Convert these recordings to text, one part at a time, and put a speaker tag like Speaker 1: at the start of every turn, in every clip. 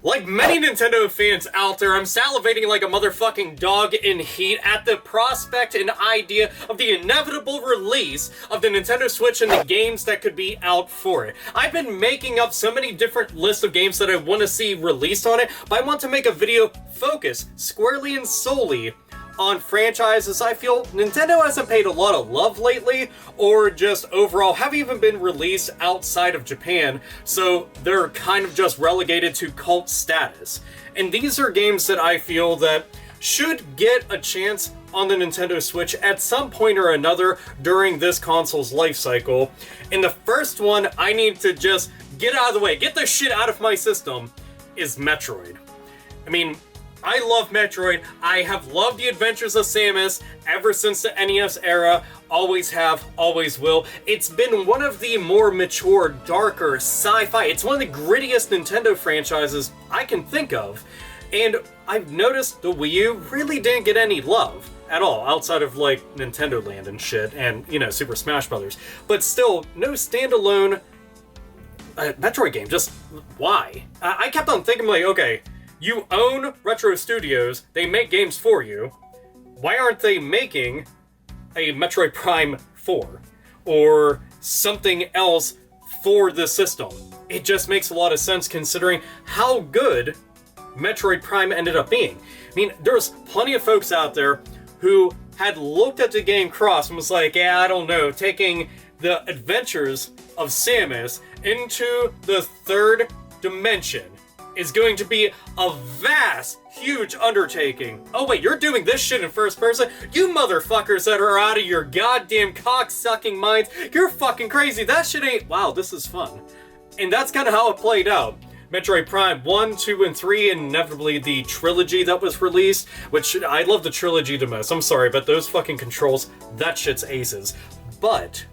Speaker 1: Like many Nintendo fans out there, I'm salivating like a motherfucking dog in heat at the prospect and idea of the inevitable release of the Nintendo Switch and the games that could be out for it. I've been making up so many different lists of games that I want to see released on it, but I want to make a video focused squarely and solely on franchises I feel Nintendo hasn't paid a lot of love lately, or just overall haven't even been released outside of Japan, so they're kind of just relegated to cult status. And these are games that I feel that should get a chance on the Nintendo Switch at some point or another during this console's life cycle. And the first one I need to just get out of the way, get this shit out of my system, is Metroid. I mean, I love Metroid. I have loved the adventures of Samus ever since the NES era. Always have, always will. It's been one of the more mature, darker sci-fi. It's one of the grittiest Nintendo franchises I can think of. And I've noticed the Wii U really didn't get any love at all, outside of like Nintendo Land and shit, and, you know, Super Smash Brothers. But still, no standalone Metroid game. Just why? I kept on thinking like, okay, you own Retro Studios, they make games for you. Why aren't they making a Metroid Prime 4? Or something else for the system? It just makes a lot of sense considering how good Metroid Prime ended up being. I mean, there's plenty of folks out there who had looked at the game Cross and was like, yeah, I don't know, taking the adventures of Samus into the third dimension is going to be a vast, huge undertaking. Oh wait, you're doing this shit in first person? You motherfuckers that are out of your goddamn cock-sucking minds, you're fucking crazy. That shit ain't... Wow, this is fun. And that's kind of how it played out. Metroid Prime 1, 2, and 3, and inevitably the Trilogy that was released, which I love the Trilogy the most. I'm sorry, but those fucking controls, that shit's aces. But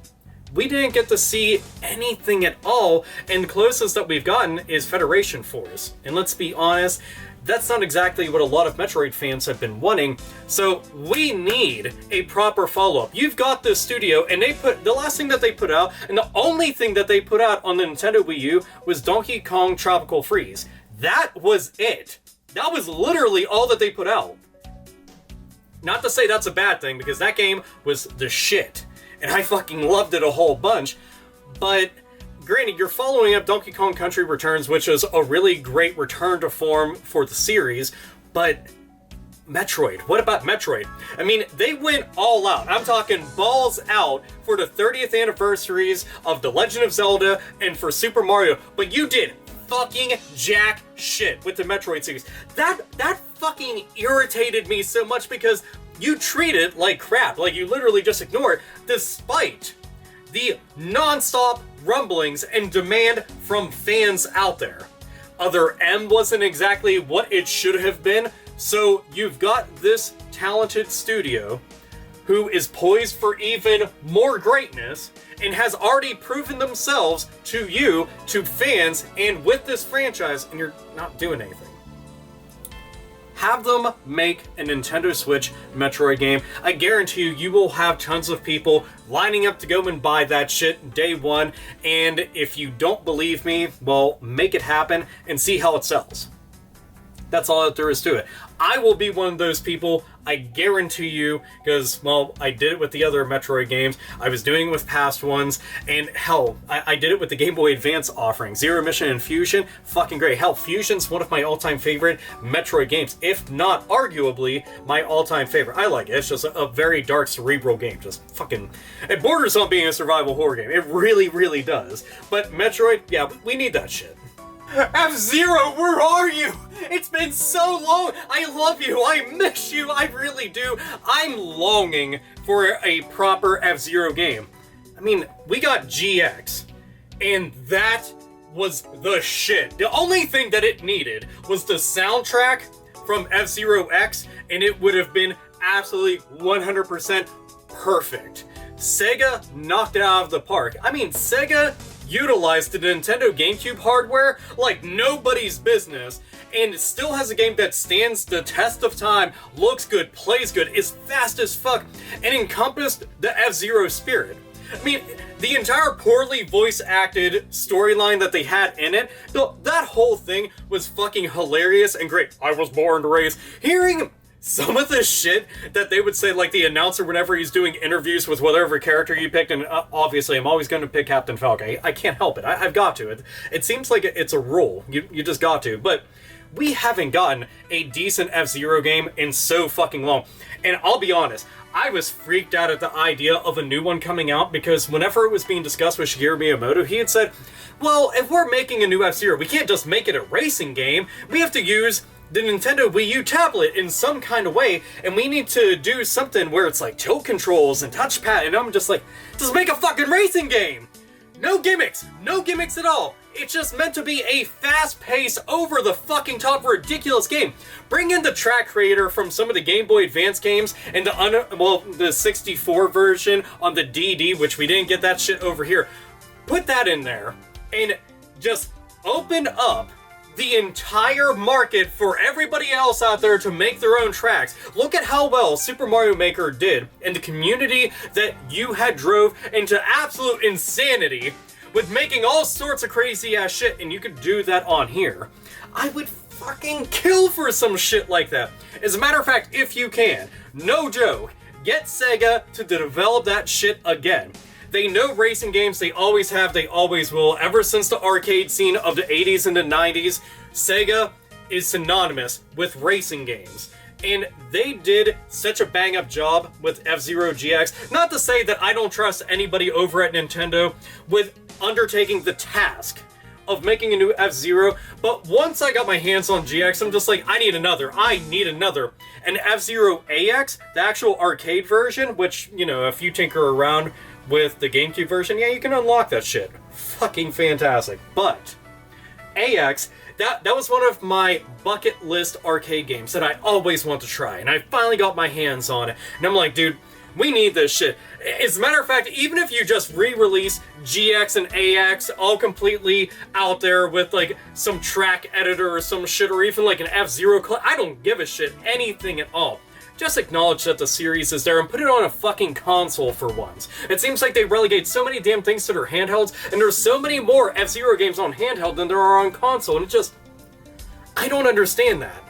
Speaker 1: we didn't get to see anything at all, and the closest that we've gotten is Federation Force. And let's be honest, that's not exactly what a lot of Metroid fans have been wanting, so we need a proper follow-up. You've got this studio, and the last thing that they put out, and the only thing that they put out on the Nintendo Wii U, was Donkey Kong Tropical Freeze. That was it. That was literally all that they put out. Not to say that's a bad thing, because that game was the shit. And I fucking loved it a whole bunch, but granted, you're following up Donkey Kong Country Returns, which is a really great return to form for the series, but Metroid, what about Metroid? I mean, they went all out. I'm talking balls out for the 30th anniversaries of The Legend of Zelda and for Super Mario, but you did fucking jack shit with the Metroid series. That fucking irritated me so much because you treat it like crap, like you literally just ignore it, despite the non-stop rumblings and demand from fans out there. Other M wasn't exactly what it should have been, so you've got this talented studio who is poised for even more greatness and has already proven themselves to you, to fans, and with this franchise, and you're not doing anything. Have them make a Nintendo Switch Metroid game. I guarantee you will have tons of people lining up to go and buy that shit day one, and if you don't believe me, well, make it happen and see how it sells. That's all that there is to it. I will be one of those people, I guarantee you, because, well, I did it with the other Metroid games, I was doing it with past ones, and hell, I did it with the Game Boy Advance offering. Zero Mission and Fusion, fucking great. Hell, Fusion's one of my all-time favorite Metroid games, if not arguably my all-time favorite. I like it. It's just a very dark, cerebral game. Just fucking... It borders on being a survival horror game. It really, really does. But Metroid, yeah, we need that shit. FZero, where are you? It's been so long. I love you. I miss you. I really do. I'm longing for a proper FZero game. I mean, we got GX, and that was the shit. The only thing that it needed was the soundtrack from F-Zero X, and it would have been absolutely 100% perfect. Sega knocked it out of the park. I mean, Sega utilized the Nintendo GameCube hardware like nobody's business, and it still has a game that stands the test of time, looks good, plays good, is fast as fuck, and encompassed the F-Zero spirit. I mean, the entire poorly voice-acted storyline that they had in it, that whole thing was fucking hilarious and great. I was born to raise. Hearing some of the shit that they would say, like the announcer whenever he's doing interviews with whatever character you picked, and obviously I'm always going to pick Captain Falcon. I can't help it. I've got to. It seems like it's a rule. You just got to. But we haven't gotten a decent F-Zero game in so fucking long. And I'll be honest, I was freaked out at the idea of a new one coming out, because whenever it was being discussed with Shigeru Miyamoto, he had said, well, if we're making a new F-Zero, we can't just make it a racing game. We have to use the Nintendo Wii U tablet in some kind of way, and we need to do something where it's like tilt controls and touchpad, and I'm just like, just make a fucking racing game! No gimmicks! No gimmicks at all! It's just meant to be a fast-paced, over-the-fucking-top, ridiculous game. Bring in the track creator from some of the Game Boy Advance games, and the 64 version on the DD, which we didn't get that shit over here. Put that in there, and just open up the entire market for everybody else out there to make their own tracks. Look at how well Super Mario Maker did, and the community that you had drove into absolute insanity with making all sorts of crazy ass shit, and you could do that on here. I would fucking kill for some shit like that. As a matter of fact, if you can, no joke, get Sega to develop that shit again. They know racing games, they always have, they always will. Ever since the arcade scene of the 80s and the 90s, Sega is synonymous with racing games. And they did such a bang-up job with F-Zero GX. Not to say that I don't trust anybody over at Nintendo with undertaking the task of making a new F-Zero, but once I got my hands on GX, I'm just like, I need another. And F-Zero AX, the actual arcade version, which, you know, if you tinker around with the GameCube version, yeah, you can unlock that shit. Fucking fantastic. But AX, that was one of my bucket list arcade games that I always want to try, and I finally got my hands on it. And I'm like, dude, we need this shit. As a matter of fact, even if you just re-release GX and AX all completely out there with like some track editor or some shit, or even like an F-Zero, I don't give a shit, anything at all. Just acknowledge that the series is there and put it on a fucking console for once. It seems like they relegate so many damn things to their handhelds, and there's so many more F-Zero games on handheld than there are on console, and it just, I don't understand that.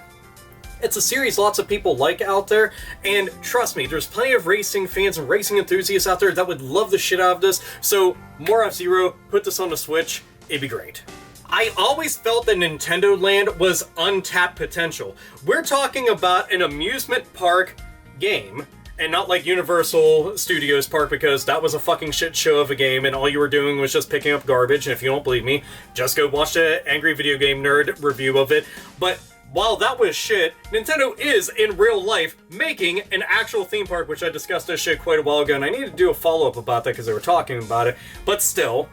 Speaker 1: It's a series lots of people like out there, and trust me, there's plenty of racing fans and racing enthusiasts out there that would love the shit out of this, so more F-Zero, put this on the Switch, it'd be great. I always felt that Nintendo Land was untapped potential. We're talking about an amusement park game, and not like Universal Studios Park, because that was a fucking shit show of a game and all you were doing was just picking up garbage, and if you don't believe me, just go watch the Angry Video Game Nerd review of it. But while that was shit, Nintendo is, in real life, making an actual theme park, which I discussed this shit quite a while ago, and I need to do a follow-up about that because they were talking about it. But still,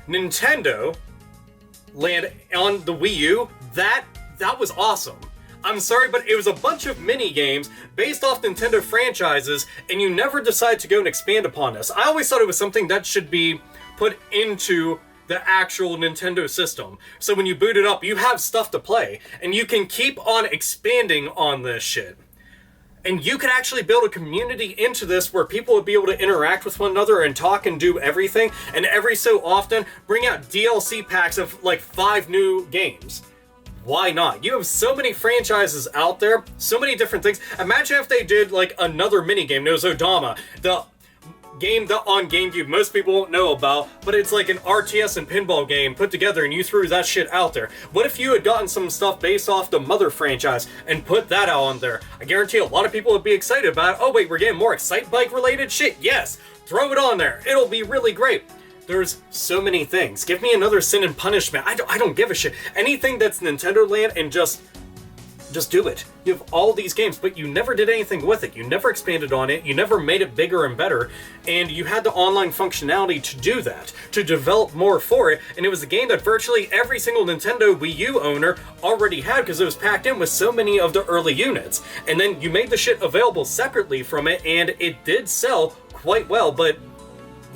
Speaker 1: Nintendo Land on the Wii U, that was awesome. I'm sorry, but it was a bunch of mini-games based off Nintendo franchises, and you never decide to go and expand upon this. I always thought it was something that should be put into the actual Nintendo system. So when you boot it up, you have stuff to play, and you can keep on expanding on this shit. And you could actually build a community into this where people would be able to interact with one another and talk and do everything, and every so often bring out DLC packs of like 5 new games. Why not? You have so many franchises out there, so many different things. Imagine if they did like another minigame, Nozodama, the game that on GameCube most people won't know about, but it's like an RTS and pinball game put together and you threw that shit out there. What if you had gotten some stuff based off the Mother franchise and put that out on there? I guarantee a lot of people would be excited about it. Oh wait, we're getting more Excitebike related shit? Yes! Throw it on there. It'll be really great. There's so many things. Give me another Sin and Punishment. I don't give a shit. Anything that's Nintendo Land, and just do it. You have all these games, but you never did anything with it. You never expanded on it. You never made it bigger and better. And you had the online functionality to do that, to develop more for it. And it was a game that virtually every single Nintendo Wii U owner already had because it was packed in with so many of the early units. And then you made the shit available separately from it, and it did sell quite well, but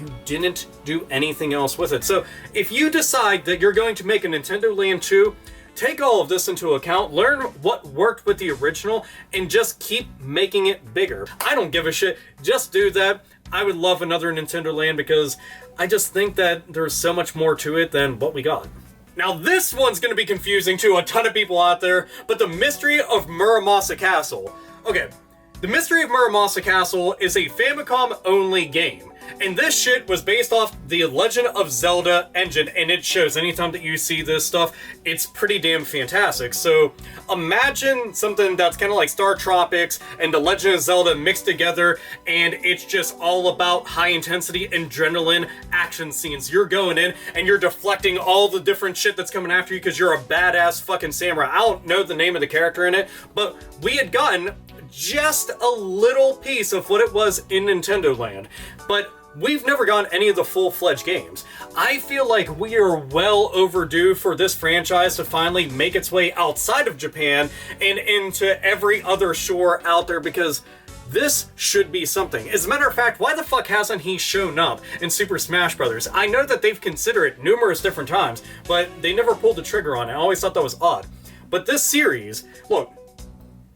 Speaker 1: you didn't do anything else with it. So if you decide that you're going to make a Nintendo Land 2, take all of this into account, learn what worked with the original, and just keep making it bigger. I don't give a shit. Just do that. I would love another Nintendo Land because I just think that there's so much more to it than what we got. Now this one's gonna be confusing to a ton of people out there, but the Mystery of Muramasa Castle. Okay, the Mystery of Muramasa Castle is a Famicom-only game. And this shit was based off the Legend of Zelda engine, and it shows anytime that you see this stuff, it's pretty damn fantastic. So imagine something that's kind of like Star Tropics and the Legend of Zelda mixed together, and it's just all about high intensity adrenaline action scenes. You're going in and you're deflecting all the different shit that's coming after you because you're a badass fucking samurai. I don't know the name of the character in it, but we had gotten just a little piece of what it was in Nintendo Land, but we've never gotten any of the full-fledged games. I feel like we are well overdue for this franchise to finally make its way outside of Japan and into every other shore out there, because this should be something. As a matter of fact, why the fuck hasn't he shown up in Super Smash Bros? I know that they've considered it numerous different times, but they never pulled the trigger on it. I always thought that was odd. But this series, look,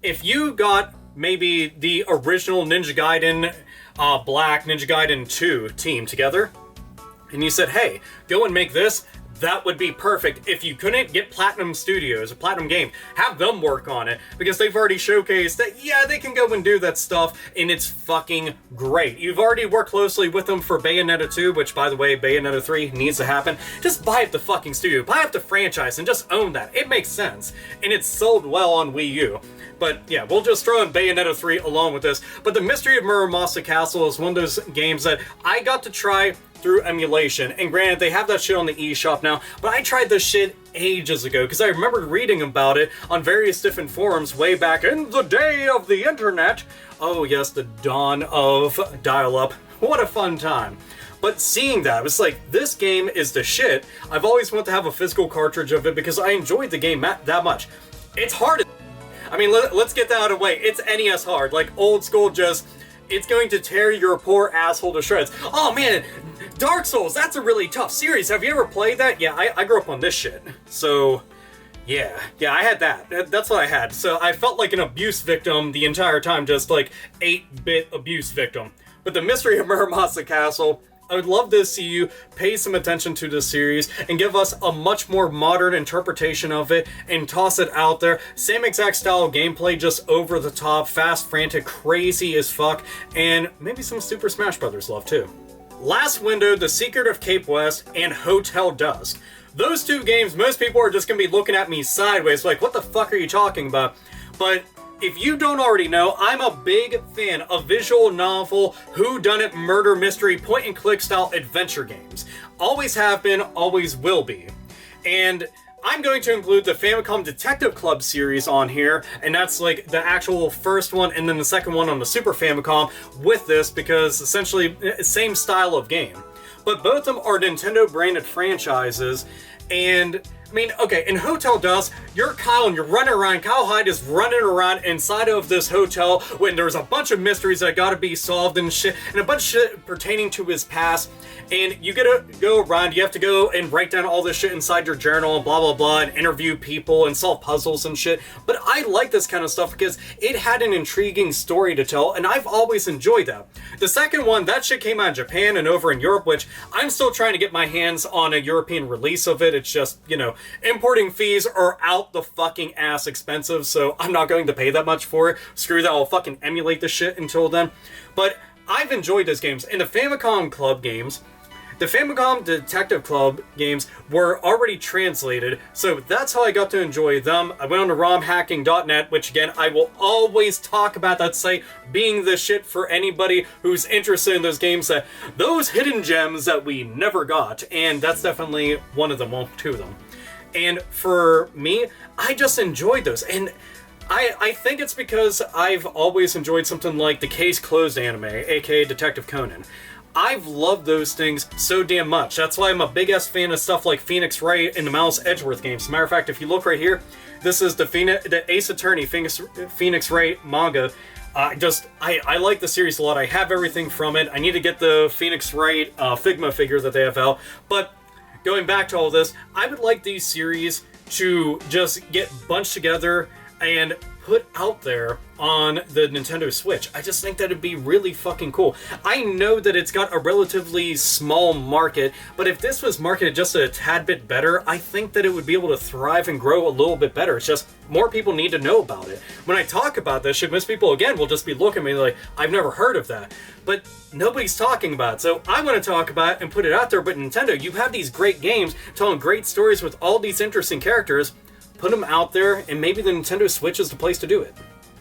Speaker 1: if you got maybe the original Ninja Gaiden Black, Ninja Gaiden 2 team together, and you said, hey, go and make this, that would be perfect. If you couldn't, get Platinum Studios, or Platinum Game, have them work on it, because they've already showcased that, yeah, they can go and do that stuff, and it's fucking great. You've already worked closely with them for Bayonetta 2, which, by the way, Bayonetta 3 needs to happen. Just buy up the fucking studio, buy up the franchise, and just own that. It makes sense, and it's sold well on Wii U. But yeah, we'll just throw in Bayonetta 3 along with this. But the Mystery of Muramasa Castle is one of those games that I got to try through emulation. And granted, they have that shit on the eShop now, but I tried this shit ages ago because I remember reading about it on various different forums way back in the day of the internet. Oh yes, the dawn of dial-up. What a fun time. But seeing that, it's like, this game is the shit. I've always wanted to have a physical cartridge of it because I enjoyed the game that much. It's hard. I mean, let's get that out of the way. It's NES hard, like old school, just, it's going to tear your poor asshole to shreds. Oh man, Dark Souls, that's a really tough series. Have you ever played that? Yeah, I grew up on this shit. So, yeah, I had that. That's what I had. So I felt like an abuse victim the entire time, just like 8-bit abuse victim. But the Mystery of Muramasa Castle, I would love to see you pay some attention to this series and give us a much more modern interpretation of it and toss it out there. Same exact style of gameplay, just over the top, fast, frantic, crazy as fuck, and maybe some Super Smash Bros. Love too. Last window, The Secret of Cape West and Hotel Dusk. Those two games, most people are just going to be looking at me sideways like, what the fuck are you talking about? But if you don't already know, I'm a big fan of visual novel, whodunit, murder, mystery, point-and-click style adventure games. Always have been, always will be. And I'm going to include the Famicom Detective Club series on here, and that's like the actual first one, and then the second one on the Super Famicom with this, because essentially, same style of game. But both of them are Nintendo-branded franchises, and I mean, okay, in Hotel Dusk, you're Kyle and you're running around. Kyle Hyde is running around inside of this hotel when there's a bunch of mysteries that gotta be solved and shit, and a bunch of shit pertaining to his past. And you gotta go around, you have to go and write down all this shit inside your journal and blah, blah, blah, and interview people and solve puzzles and shit. But I like this kind of stuff because it had an intriguing story to tell, and I've always enjoyed that. The second one, that shit came out in Japan and over in Europe, which I'm still trying to get my hands on a European release of it. It's just, you know, importing fees are out the fucking ass expensive, so I'm not going to pay that much for it. Screw that, I'll fucking emulate the shit until then. But I've enjoyed those games. And the Famicom Club games, the Famicom Detective Club games were already translated, so that's how I got to enjoy them. I went on to romhacking.net, which again, I will always talk about that site being the shit for anybody who's interested in those games, that those hidden gems that we never got, and that's definitely one of them, well, two of them. And for me, I just enjoyed those, and I think it's because I've always enjoyed something like the Case Closed anime, aka Detective Conan. I've loved those things so damn much. That's why I'm a big-ass fan of stuff like Phoenix Wright and the Miles Edgeworth games. As a matter of fact, if you look right here, this is the Ace Attorney Phoenix Wright manga. I like the series a lot. I have everything from it. I need to get the Phoenix Wright Figma figure that they have out. But going back to all this, I would like these series to just get bunched together and put out there on the Nintendo Switch. I just think that it'd be really fucking cool. I know that it's got a relatively small market, but if this was marketed just a tad bit better, I think that it would be able to thrive and grow a little bit better. It's just more people need to know about it. When I talk about this shit, most people, again, will just be looking at me like, I've never heard of that. But nobody's talking about it, so I want to talk about it and put it out there. But Nintendo, you have these great games telling great stories with all these interesting characters. Put them out there, and maybe the Nintendo Switch is the place to do it.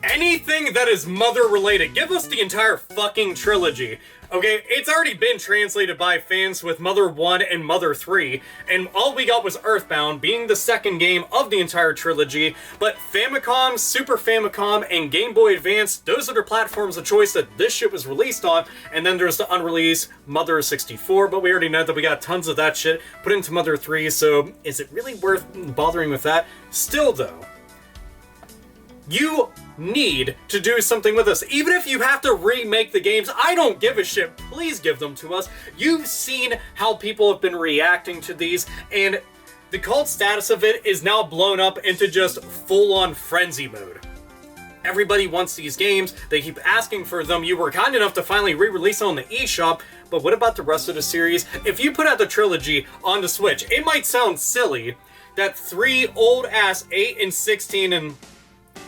Speaker 1: Anything that is mother-related, give us the entire fucking trilogy. Okay, it's already been translated by fans with Mother 1 and Mother 3, and all we got was Earthbound, being the second game of the entire trilogy, but Famicom, Super Famicom, and Game Boy Advance, those are the platforms of choice that this shit was released on, and then there's the unreleased Mother 64, but we already know that we got tons of that shit put into Mother 3, so is it really worth bothering with that? Still though, you need to do something with us. Even if you have to remake the games, I don't give a shit. Please give them to us. You've seen how people have been reacting to these, and the cult status of it is now blown up into just full-on frenzy mode. Everybody wants these games. They keep asking for them. You were kind enough to finally re-release on the eShop, but what about the rest of the series? If you put out the trilogy on the Switch, it might sound silly that 3 old-ass 8 and 16 and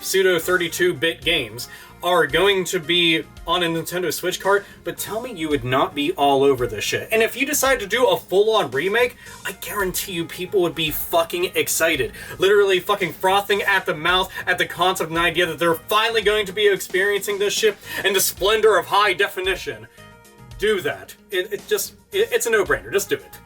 Speaker 1: pseudo 32-bit games are going to be on a Nintendo Switch cart, but tell me you would not be all over this shit. And if you decide to do a full-on remake, I guarantee you people would be fucking excited. Literally fucking frothing at the mouth at the concept and idea that they're finally going to be experiencing this shit in the splendor of high definition. Do that. It's a no-brainer. Just do it.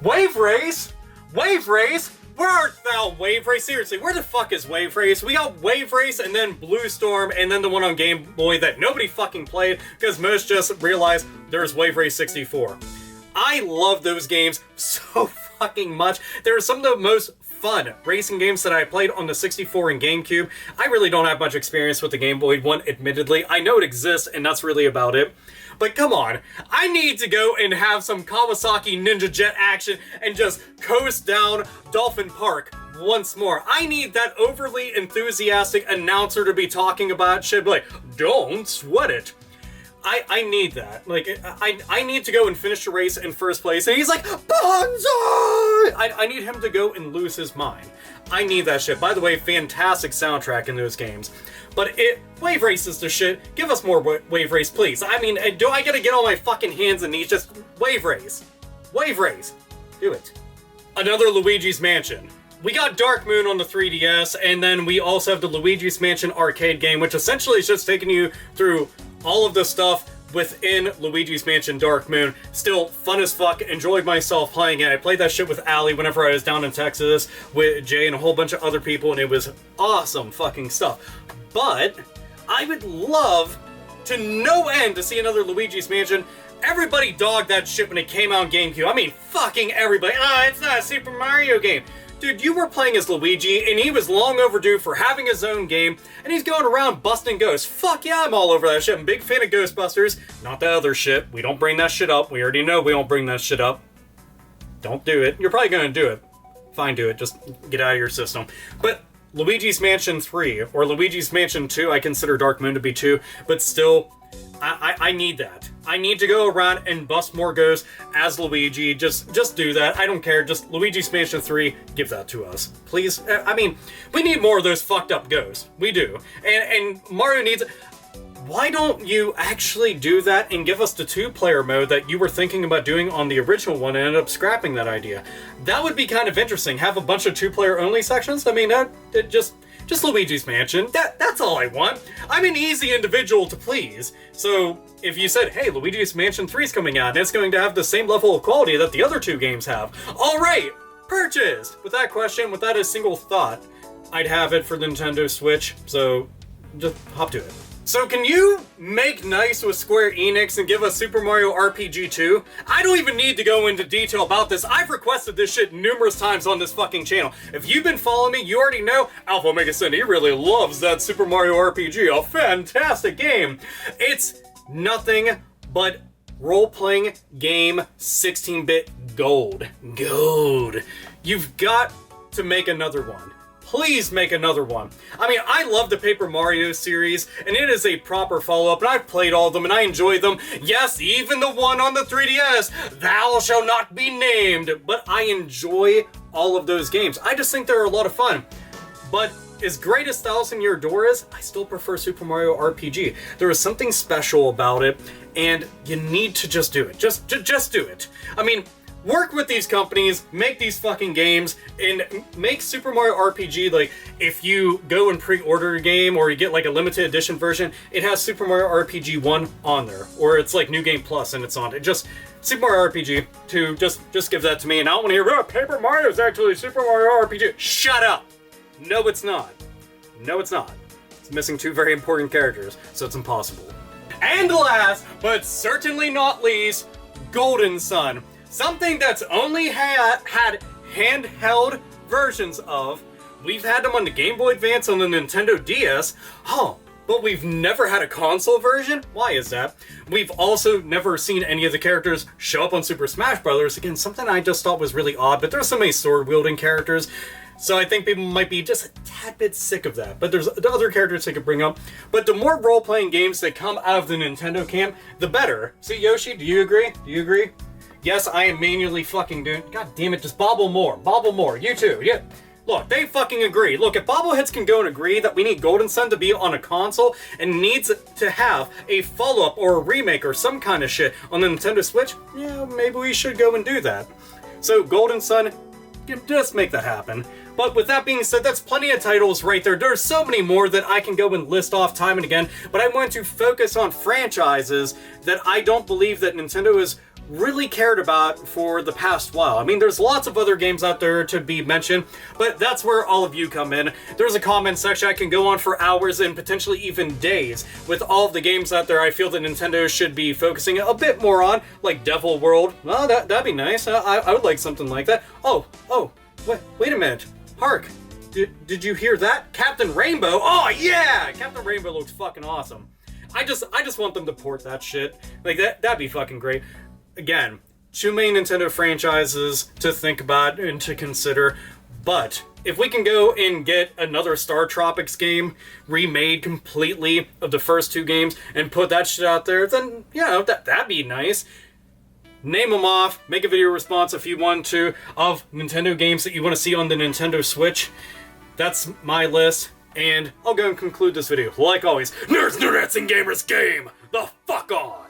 Speaker 1: Wave Race? Wave Race? Where art thou, Wave Race? Seriously, where the fuck is Wave Race? We got Wave Race and then Blue Storm and then the one on Game Boy that nobody fucking played because most just realized there's Wave Race 64. I love those games so fucking much. They're some of the most fun racing games that I played on the 64 and GameCube. I really don't have much experience with the Game Boy one, admittedly. I know it exists and that's really about it. But come on, I need to go and have some Kawasaki Ninja Jet action and just coast down Dolphin Park once more. I need that overly enthusiastic announcer to be talking about shit, like, don't sweat it. I need that. Like, I need to go and finish the race in first place, and he's like, Banzai! I need him to go and lose his mind. I need that shit. By the way, fantastic soundtrack in those games. But Wave Race is the shit. Give us more Wave Race, please. I mean, do I gotta get on my fucking hands and knees? Just Wave Race. Wave Race. Do it. Another Luigi's Mansion. We got Dark Moon on the 3DS, and then we also have the Luigi's Mansion arcade game, which essentially is just taking you through all of the stuff within Luigi's Mansion Dark Moon. Still fun as fuck. Enjoyed myself playing it. I played that shit with Allie whenever I was down in Texas with Jay and a whole bunch of other people, and it was awesome fucking stuff. But I would love to no end to see another Luigi's Mansion. Everybody dogged that shit when it came out on GameCube. I mean, fucking everybody. It's not a Super Mario game. Dude, you were playing as Luigi, and he was long overdue for having his own game, and he's going around busting ghosts. Fuck yeah, I'm all over that shit. I'm a big fan of Ghostbusters. Not the other shit. We don't bring that shit up. We already know we don't bring that shit up. Don't do it. You're probably gonna do it. Fine, do it. Just get out of your system. But Luigi's Mansion 3, or Luigi's Mansion 2, I consider Dark Moon to be 2, but still, I need that. I need to go around and bust more ghosts as Luigi. Just do that. I don't care. Just Luigi's Mansion 3, give that to us. Please. I mean, we need more of those fucked up ghosts. We do. And Mario needs... Why don't you actually do that and give us the 2-player mode that you were thinking about doing on the original one and ended up scrapping that idea? That would be kind of interesting. Have a bunch of 2-player only sections? I mean, just Luigi's Mansion. That's all I want. I'm an easy individual to please. So if you said, hey, Luigi's Mansion 3 is coming out and it's going to have the same level of quality that the other 2 games have, all right, purchased. With that question, without a single thought, I'd have it for the Nintendo Switch. So just hop to it. So can you make nice with Square Enix and give us Super Mario RPG 2? I don't even need to go into detail about this. I've requested this shit numerous times on this fucking channel. If you've been following me, you already know AlphaOmegaSin, he really loves that Super Mario RPG. A fantastic game. It's nothing but role-playing game 16-bit gold. Gold. You've got to make another one. please make another one. I mean, I love the Paper Mario series, and it is a proper follow-up, and I've played all of them, and I enjoy them. Yes, even the one on the 3DS, Thou Shall Not Be Named, but I enjoy all of those games. I just think they're a lot of fun. But as great as Thousand Year Door is, I still prefer Super Mario RPG. There is something special about it, and you need to just do it. Just do it. I mean, work with these companies, make these fucking games, and make Super Mario RPG, like, if you go and pre-order a game, or you get, like, a limited edition version, it has Super Mario RPG 1 on there. Or it's, like, New Game Plus, and it's on it. Just, Super Mario RPG 2, just give that to me, and I don't want to hear, oh, Paper Mario is actually Super Mario RPG. Shut up! No, it's not. No, it's not. It's missing 2 very important characters, so it's impossible. And last, but certainly not least, Golden Sun. Something that's only had handheld versions of. We've had them on the Game Boy Advance, on the Nintendo DS. But we've never had a console version? Why is that? We've also never seen any of the characters show up on Super Smash Bros. Again, something I just thought was really odd, but there's so many sword-wielding characters, so I think people might be just a tad bit sick of that. But there's the other characters they could bring up. But the more role-playing games that come out of the Nintendo camp, the better. See, Yoshi, do you agree? Do you agree? Yes, I am manually fucking doing... God damn it, just bobble more. Bobble more. You too. Yeah. Look, they fucking agree. Look, if bobbleheads can go and agree that we need Golden Sun to be on a console and needs to have a follow-up or a remake or some kind of shit on the Nintendo Switch, yeah, maybe we should go and do that. So, Golden Sun, just make that happen. But with that being said, that's plenty of titles right there. There's so many more that I can go and list off time and again, but I want to focus on franchises that I don't believe that Nintendo has really cared about for the past while. I mean, there's lots of other games out there to be mentioned, but that's where all of you come in. There's a comment section I can go on for hours and potentially even days with all of the games out there I feel that Nintendo should be focusing a bit more on, like Devil World. Well, that'd be nice. I would like something like that. Oh, wait a minute. Hark. Did you hear that? Captain Rainbow? Oh yeah! Captain Rainbow looks fucking awesome. I just want them to port that shit. Like, that'd be fucking great. Again, 2 main Nintendo franchises to think about and to consider, but if we can go and get another Star Tropics game remade completely of the first 2 games and put that shit out there, then, you know, that'd be nice. Name them off, make a video response if you want to, of Nintendo games that you want to see on the Nintendo Switch. That's my list, and I'll go and conclude this video. Like always, nerds, nerdettes, and gamers game the fuck on!